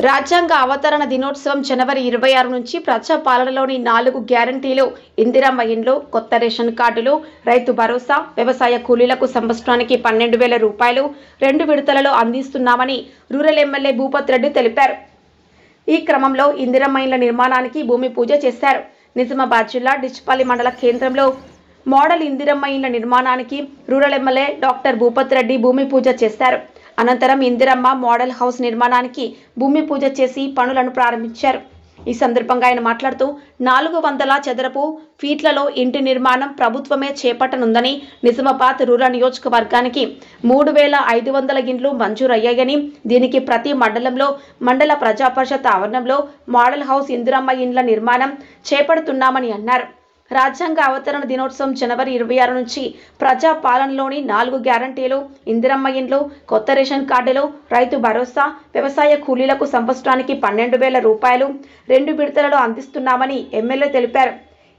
రాజ్యాంగ అవతరణ దినోత్సవం జనవరి 26 నుంచి ప్రజా పాలనలోని 4 గ్యారంటీలు, ఇందిరమ్మ ఇండ్లు, కొత్త రేషన్ కార్డులు, రైతు భరోసా, వ్యవసాయ కూలీలకు సంవత్సరానికి 12,000 రూపాయలు 2 విడతలలో అందిస్తున్నామని రూరల్ ఎమ్మెల్యే భూపత్ రెడ్డి తెలిపారు. ఈ క్రమంలో ఇందిరమ్మ ఇండ్ల నిర్మాణానికి భూమి పూజ చేశారు. నిజామాబాద్ జిల్లా డిచ్పల్లి మండల కేంద్రంలో మోడల్ ఇందిరమ్మ ఇండ్ల నిర్మాణానికి rural MLA doctor Bhupat Reddy భూమి పూజ చేశారు. అనంతరం ఇందిరమ్మ మోడల్ హౌస్ నిర్మాణానికి భూమి పూజ చేసి పనులను ప్రారంభించారు. ఈ సందర్భంగా ఆయన మాట్లాడుతూ 400 చదరపు ఫీట్లలో ఇంటి నిర్మాణం ప్రభుత్వమే చేపట్టనుందని, నిజామాబాద్ రూరల్ నియోజకవర్గానికి 3,500 ఇండ్లు మంజూరయ్యాయని, దీనికి ప్రతి మండలంలో మండల ప్రజాపరిషత్ ఆవరణంలో మోడల్ హౌస్ ఇందిరమ్మ ఇండ్ల నిర్మాణం చేపడుతున్నామని అన్నారు. రాజ్యాంగ అవతరణ దినోత్సవం జనవరి 26 నుంచి ప్రజా పాలనలోని 4 గ్యారంటీలు, ఇందిరమ్మ ఇండ్లు, కొత్త రేషన్ కార్డులు, రైతు భరోసా, వ్యవసాయ కూలీలకు సంవత్సరానికి 12,000 రూపాయలు 2 విడతలలో అందిస్తున్నామని ఎమ్మెల్యే తెలిపారు.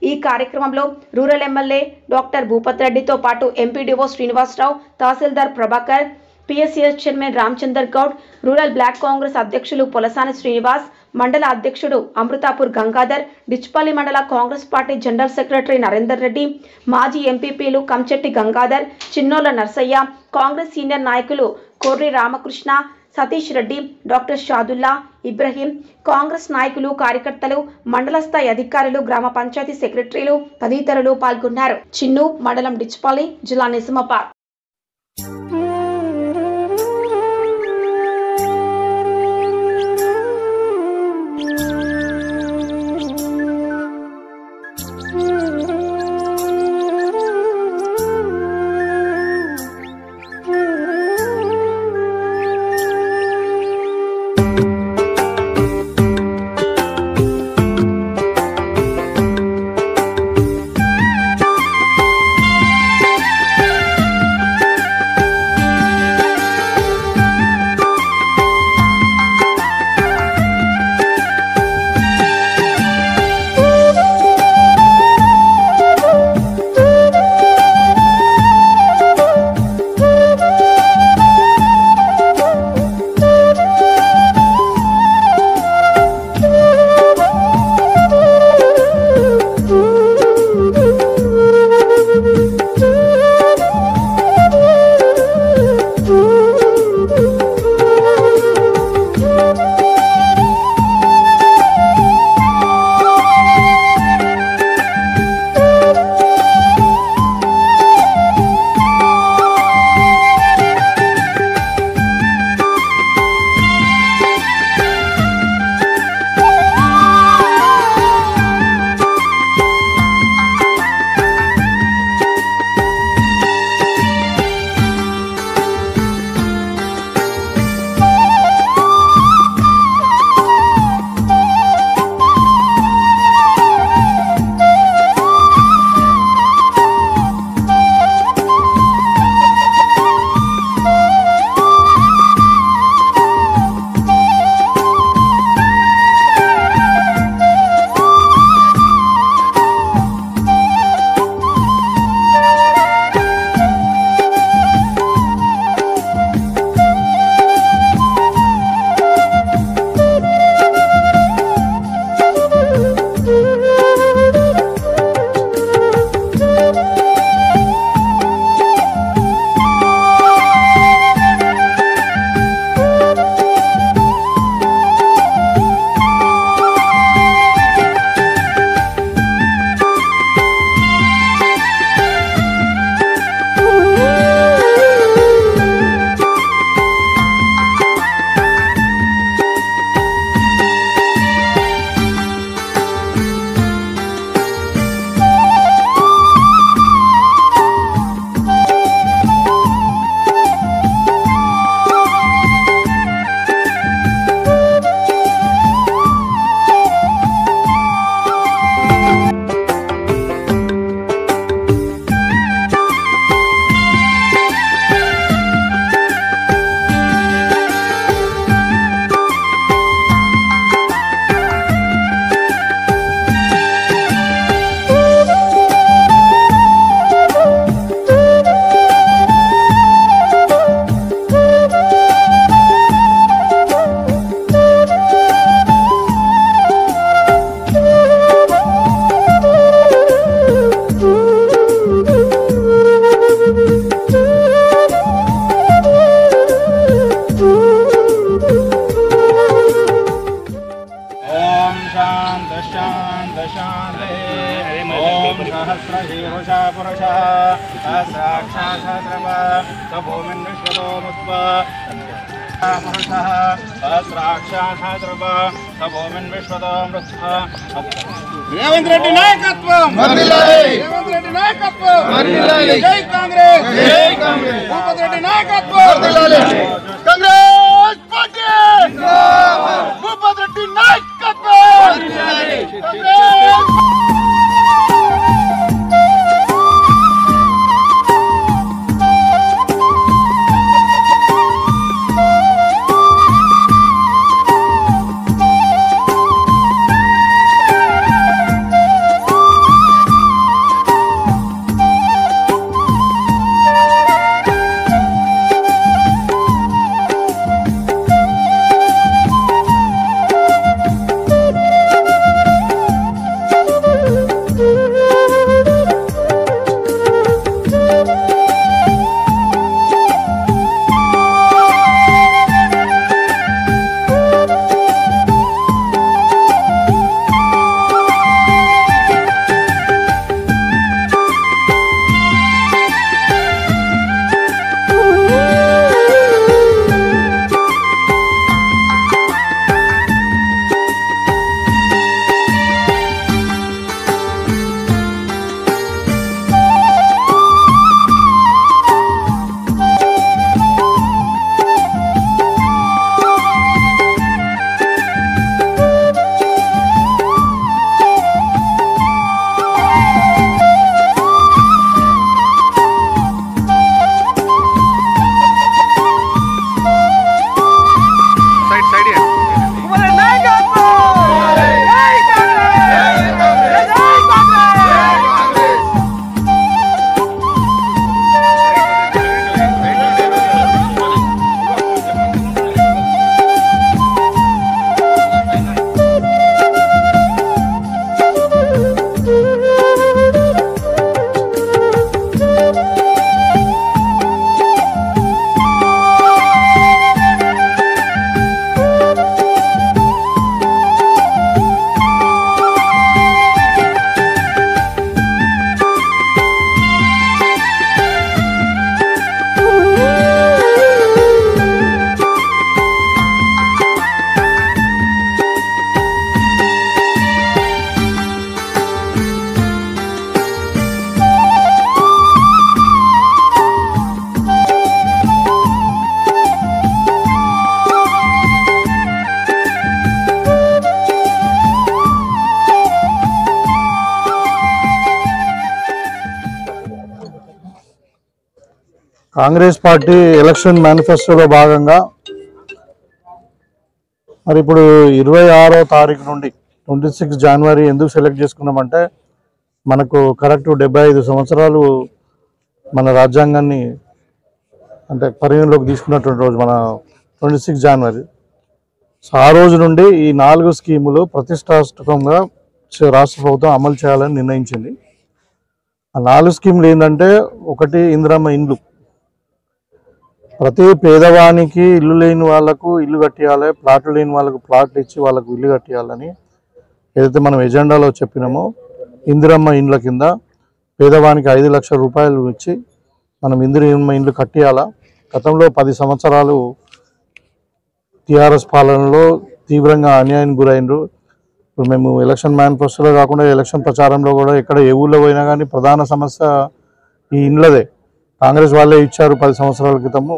ఈ కార్యక్రమంలో రూరల్ ఎమ్మెల్యే డాక్టర్ భూపత్ రెడ్డితో పాటు MPDO Srinivasarao, tahsildar Prabhakar, PSCS chairman Ramachandar Goud, rural block Congress అధ్యక్షులు పొలసాని శ్రీనివాస్, మండల అధ్యక్షుడు అమృతాపూర్ గంగాధర్, డిచ్పల్లి మండల Congress party general secretary Narender Reddy, మాజీ ఎంపీపీలు కంచెట్టి గంగాధర్, చిన్నోళ్ల నర్సయ్య, కాంగ్రెస్ సీనియర్ నాయకులు కోర్రి రామకృష్ణ, సతీష్ రెడ్డి, డాక్టర్ షాదుల్లా, ఇబ్రహీం, కాంగ్రెస్ నాయకులు, కార్యకర్తలు, మండల స్థాయి అధికారులు, గ్రామ పంచాయతీ సెక్రటరీలు తదితరులు పాల్గొన్నారు. చిన్ను, మండలం డిచ్పల్లి, జిల్లా నిజామాబాద్. सहस्राक्षाद्रवा भूमिन् विश्वतो मुत्वा पुरुषः सहस्राक्षाद्रवा भूमिन् विश्वतो मृत्वा రేవంత్ రెడ్డి నాయకత్వం రేవంత్ రెడ్డి నాయకత్వం జై కాంగ్రెస్ భూపతి రెడ్డి నాయకత్వం కాంగ్రెస్ పార్టీ భూపతి రెడ్డి నాయకత్వం కాంగ్రెస్ పార్టీ ఎలక్షన్ మేనిఫెస్టోలో భాగంగా మరి ఇప్పుడు 26వ తారీఖు నుండి 26 జనవరి ఎందుకు సెలెక్ట్ చేసుకున్నామంటే మనకు కరెక్ట్ 75 సంవత్సరాలు మన రాజ్యాంగాన్ని అంటే పరిగణలోకి తీసుకున్నటువంటి రోజు మన 26 జనవరి. సో ఆ రోజు నుండి ఈ 4 స్కీములు ప్రతిష్టాత్మకంగా రాష్ట్ర ప్రభుత్వం అమలు చేయాలని నిర్ణయించింది. ఆ 4 స్కీములు ఏంటంటే, ఒకటి ఇందిరమ్మ ఇండ్లు. ప్రతి పేదవానికి ఇల్లు లేని వాళ్ళకు ఇల్లు కట్టియాలి, ప్లాట్లు లేని వాళ్ళకు ప్లాట్లు ఇచ్చి వాళ్ళకు ఇల్లు కట్టియాలని ఏదైతే మనం ఎజెండాలో చెప్పినామో, ఇందిరమ్మ ఇండ్ల కింద పేదవానికి 5 లక్షల రూపాయలు ఇచ్చి మనం ఇందిరమ్మ ఇండ్లు కట్టియాలా. గతంలో 10 సంవత్సరాలు టీఆర్ఎస్ పాలనలో తీవ్రంగా అన్యాయానికి గురైనరు. ఇప్పుడు మేము ఎలక్షన్ మేనిఫెస్టోలో కాకుండా ఎలక్షన్ ప్రచారంలో కూడా ఎక్కడ ఏ ఊళ్ళో పోయినా కానీ ప్రధాన సమస్య ఈ ఇండ్లదే. కాంగ్రెస్ వాళ్ళే ఇచ్చారు 10 సంవత్సరాల క్రితము,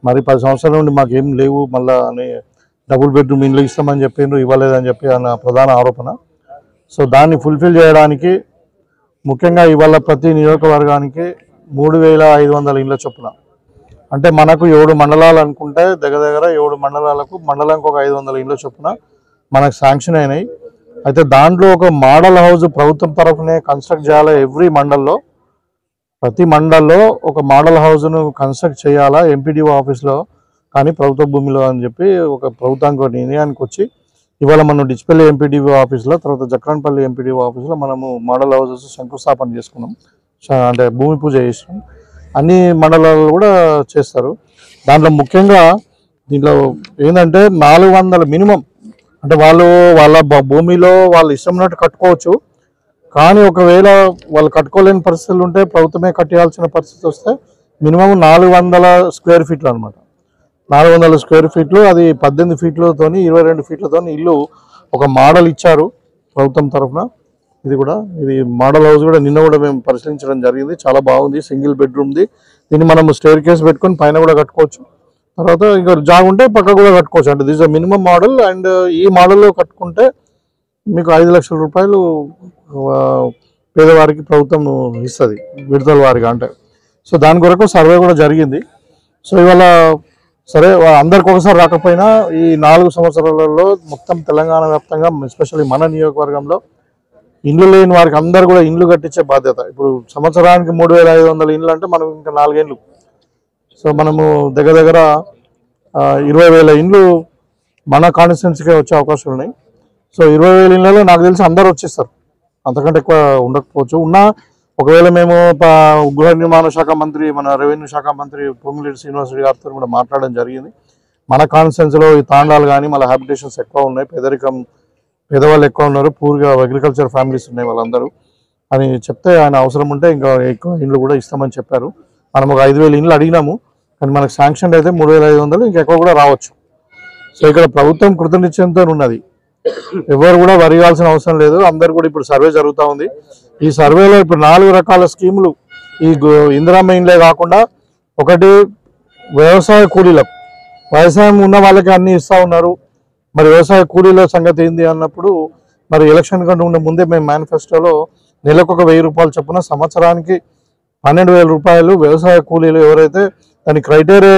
మరి 10 సంవత్సరాల నుండి మాకేం లేవు, మళ్ళీ డబుల్ బెడ్రూమ్ ఇండ్లు ఇస్తామని చెప్పిండ్రు, ఇవ్వలేదని చెప్పి అన్న ప్రధాన ఆరోపణ. సో దాన్ని ఫుల్ఫిల్ చేయడానికి ముఖ్యంగా ఇవాళ ప్రతి నియోజకవర్గానికి 3500 ఇండ్ల చొప్పున, అంటే మనకు 7 మండలాలు అనుకుంటే దగ్గర 7 మండలాలకు మండలానికి ఒక 500 ఇండ్ల చొప్పున మనకు శాంక్షన్ అయినాయి. అయితే దాంట్లో ఒక మోడల్ హౌస్ ప్రభుత్వం తరఫునే కన్స్ట్రక్ట్ చేయాలి. ఎవ్రీ మండల్లో, ప్రతి మండల్లో ఒక మోడల్ హౌస్ను కన్స్ట్రక్ట్ చేయాలా ఎంపీడీఓ ఆఫీస్లో కానీ ప్రభుత్వ భూమిలో అని చెప్పి ఒక ప్రభుత్వానికి నిర్ణయానికి వచ్చి ఇవాళ మనం డిచ్పల్లి ఎంపీడీఓ ఆఫీస్లో, తర్వాత జక్రాన్పల్లి ఎంపీడీఓ ఆఫీస్లో మనము మోడల్ హౌసెస్ శంకుస్థాపన చేసుకున్నాం, అంటే భూమి పూజ చేసినాం. అన్ని మండలాల్లో కూడా చేస్తారు. దాంట్లో ముఖ్యంగా దీంట్లో ఏంటంటే 400 మినిమం, అంటే వాళ్ళు వాళ్ళ భూమిలో వాళ్ళు ఇష్టం ఉన్నట్టు కట్టుకోవచ్చు, కానీ ఒకవేళ వాళ్ళు కట్టుకోలేని పరిస్థితులు ఉంటే ప్రభుత్వమే కట్టియాల్సిన పరిస్థితి వస్తే మినిమం 400 స్క్వేర్ ఫీట్లు అనమాట. 400 స్క్వేర్ ఫీట్లు, అది 18 ఫీట్లతో 22 ఫీట్లతో ఇల్లు ఒక మోడల్ ఇచ్చారు ప్రభుత్వం తరఫున. ఇది మోడల్ హౌస్ కూడా నిన్న కూడా మేము పరిశీలించడం జరిగింది. చాలా బాగుంది, సింగిల్ బెడ్రూమ్ది. దీన్ని మనం స్టేర్ కేస్ పెట్టుకొని పైన కూడా కట్టుకోవచ్చు. తర్వాత ఇంకా జాగ్ ఉంటే పక్క కూడా కట్టుకోవచ్చు. అంటే దిస్ మినిమం మోడల్. అండ్ ఈ మోడల్లో కట్టుకుంటే మీకు 5 లక్షల రూపాయలు పేదవారికి ప్రభుత్వం ఇస్తుంది విడుదల వారిగా. అంటే సో దాని కొరకు సర్వే కూడా జరిగింది. సో ఇవాళ సరే అందరికి ఒకసారి రాకపోయినా ఈ 4 సంవత్సరాలలో మొత్తం తెలంగాణ వ్యాప్తంగా ఎస్పెషల్లీ మన నియోజకవర్గంలో ఇండ్లు లేని వారికి అందరు కూడా ఇండ్లు కట్టించే బాధ్యత. ఇప్పుడు సంవత్సరానికి 3,500 ఇండ్లు అంటే మనం ఇంకా 4 ఏళ్ళు. సో మనము దగ్గర 20,000 ఇండ్లు మన కాన్స్టిట్యున్సీకే వచ్చే అవకాశాలు ఉన్నాయి. సో 20,000 ఇళ్లలో నాకు తెలిసి అందరూ వచ్చేస్తారు, అంతకంటే ఎక్కువ ఉండకపోవచ్చు. ఒకవేళ మేము గృహ నిర్మాణ శాఖ మంత్రి, మన రెవెన్యూ శాఖ మంత్రి పొంగులేటి శ్రీనివాసరెడ్డి గారితో కూడా మాట్లాడడం జరిగింది. మన కాన్స్టిట్యున్సీలో ఈ తాండాలు కానీ మళ్ళీ హ్యాబిటేషన్స్ ఎక్కువ ఉన్నాయి, పేదవాళ్ళు ఎక్కువ ఉన్నారు, పూర్గా అగ్రికల్చర్ ఫ్యామిలీస్ ఉన్నాయి వాళ్ళందరూ అని చెప్తే ఆయన అవసరం ఉంటే ఇంకా ఎక్కువ ఇండ్లు కూడా ఇస్తామని చెప్పారు. మనం ఒక 5,000 ఇండ్లు అడిగినాము, కానీ మనకు శాంక్షన్ అయితే 3,500, ఇంకెక్కువ కూడా రావచ్చు. సో ఇక్కడ ప్రభుత్వం కృతనిశ్చయంతో ఉన్నది, ఎవరు కూడా వరిగాల్సిన అవసరం లేదు. అందరు కూడా ఇప్పుడు సర్వే జరుగుతూ ఉంది. ఈ సర్వేలో ఇప్పుడు 4 రకాల స్కీములు ఈ ఇందిరమ్మ ఇండ్లే కాకుండా, ఒకటి వ్యవసాయ కూలీలకు, వ్యవసాయం ఉన్న వాళ్ళకి అన్ని ఇస్తూ ఉన్నారు. మరి వ్యవసాయ కూలీల సంగతి ఏంది అన్నప్పుడు, మరి ఎలక్షన్ కంటే ముందే మేము మేనిఫెస్టోలో నెలకు 1,000 రూపాయలు చొప్పున సంవత్సరానికి 12,000 రూపాయలు వ్యవసాయ కూలీలు ఎవరైతే దాని క్రైటీరియా